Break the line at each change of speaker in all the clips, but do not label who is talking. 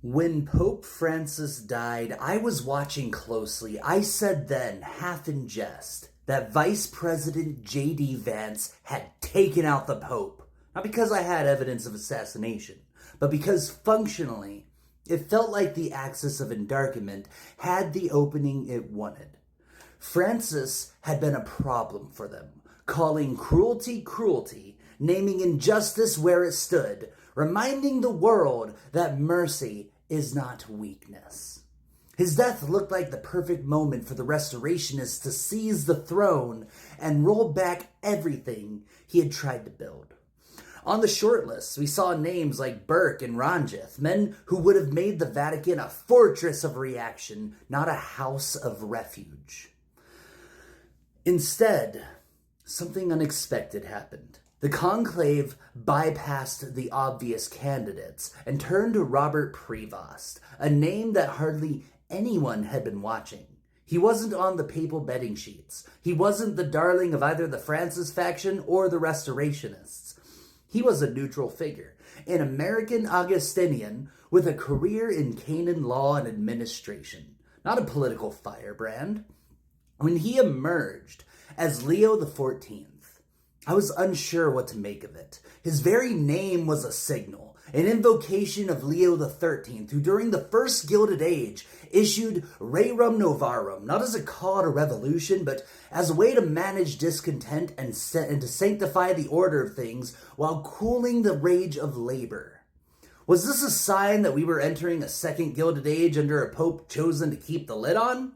When Pope Francis died, I was watching closely. I said then, half in jest, that Vice President J.D. Vance had taken out the Pope. Not because I had evidence of assassination, but because functionally, it felt like the Axis of Endarkenment had the opening it wanted. Francis had been a problem for them, calling cruelty cruelty, naming injustice where it stood, reminding the world that mercy is not weakness. His death looked like the perfect moment for the restorationists to seize the throne and roll back everything he had tried to build. On the short list, we saw names like Burke and Ronjith, men who would have made the Vatican a fortress of reaction, not a house of refuge. Instead, something unexpected happened. The conclave bypassed the obvious candidates and turned to Robert Prevost, a name that hardly anyone had been watching. He wasn't on the papal betting sheets. He wasn't the darling of either the Francis faction or the Restorationists. He was a neutral figure, an American Augustinian with a career in canon law and administration, not a political firebrand. When he emerged as Leo XIV, I was unsure what to make of it. His very name was a signal, an invocation of Leo XIII, who during the First Gilded Age issued Rerum Novarum, not as a call to revolution, but as a way to manage discontent and to sanctify the order of things while cooling the rage of labor. Was this a sign that we were entering a second Gilded Age under a pope chosen to keep the lid on?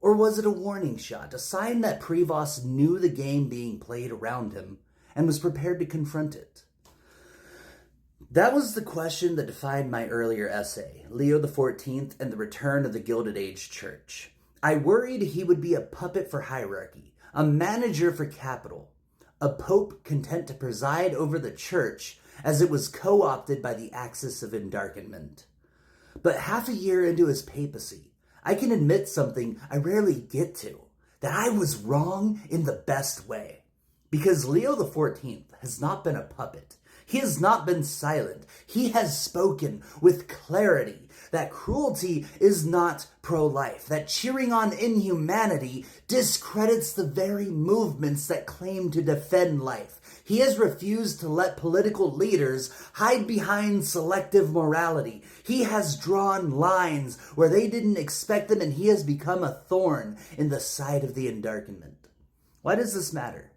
Or was it a warning shot, a sign that Prevost knew the game being played around him and was prepared to confront it? That was the question that defined my earlier essay, Leo XIV and the Return of the Gilded Age Church. I worried he would be a puppet for hierarchy, a manager for capital, a pope content to preside over the church as it was co-opted by the Axis of Endarkenment. But half a year into his papacy, I can admit something I rarely get to, that I was wrong in the best way. Because Leo XIV has not been a puppet. He has not been silent. He has spoken with clarity that cruelty is not pro-life, that cheering on inhumanity discredits the very movements that claim to defend life. He has refused to let political leaders hide behind selective morality. He has drawn lines where they didn't expect them, and he has become a thorn in the side of the Endarkenment. Why does this matter?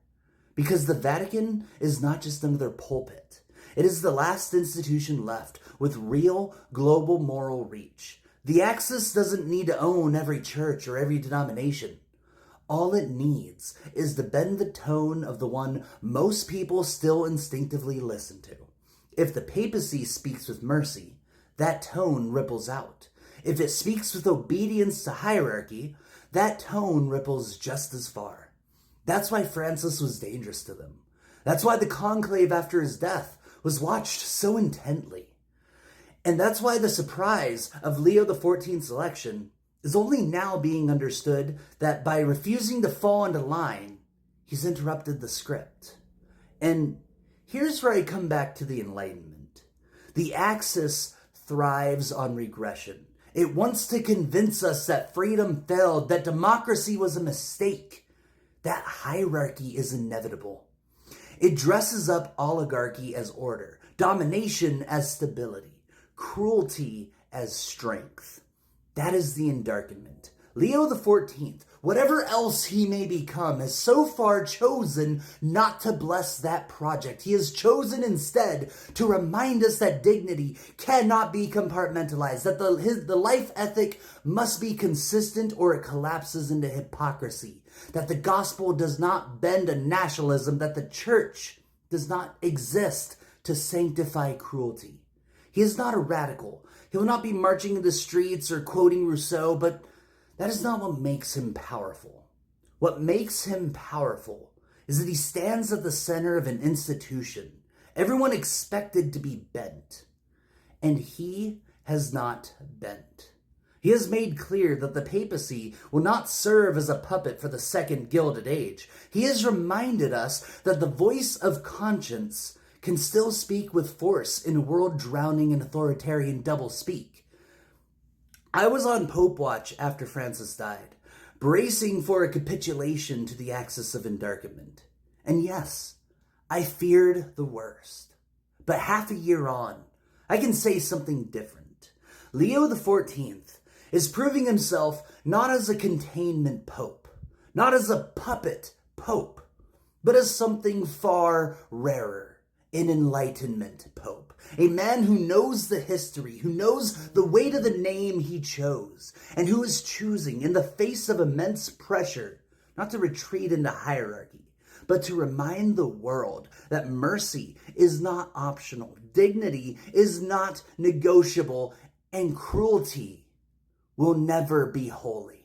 Because the Vatican is not just another pulpit. It is the last institution left with real global moral reach. The Axis doesn't need to own every church or every denomination. All it needs is to bend the tone of the one most people still instinctively listen to. If the papacy speaks with mercy, that tone ripples out. If it speaks with obedience to hierarchy, that tone ripples just as far. That's why Francis was dangerous to them. That's why the conclave after his death was watched so intently. And that's why the surprise of Leo XIV's election is only now being understood, that by refusing to fall into line, he's interrupted the script. And here's where I come back to the Enlightenment. The Axis thrives on regression. It wants to convince us that freedom failed, that democracy was a mistake, that hierarchy is inevitable. It dresses up oligarchy as order, domination as stability, cruelty as strength. That is the Endarkenment. Leo XIV, whatever else he may become, has so far chosen not to bless that project. He has chosen instead to remind us that dignity cannot be compartmentalized, that the life ethic must be consistent or it collapses into hypocrisy, that the gospel does not bend to nationalism, that the church does not exist to sanctify cruelty. He is not a radical. He will not be marching in the streets or quoting Rousseau, but that is not what makes him powerful. What makes him powerful is that he stands at the center of an institution, everyone expected to be bent, and he has not bent. He has made clear that the papacy will not serve as a puppet for the second Gilded Age. He has reminded us that the voice of conscience can still speak with force in a world drowning in authoritarian doublespeak. I was on Pope watch after Francis died, bracing for a capitulation to the Axis of Endarkenment. And yes, I feared the worst. But half a year on, I can say something different. Leo XIV is proving himself not as a containment pope, not as a puppet pope, but as something far rarer, an Enlightenment pope. A man who knows the history, who knows the weight of the name he chose, and who is choosing, in the face of immense pressure, not to retreat into hierarchy, but to remind the world that mercy is not optional, dignity is not negotiable, and cruelty will never be holy.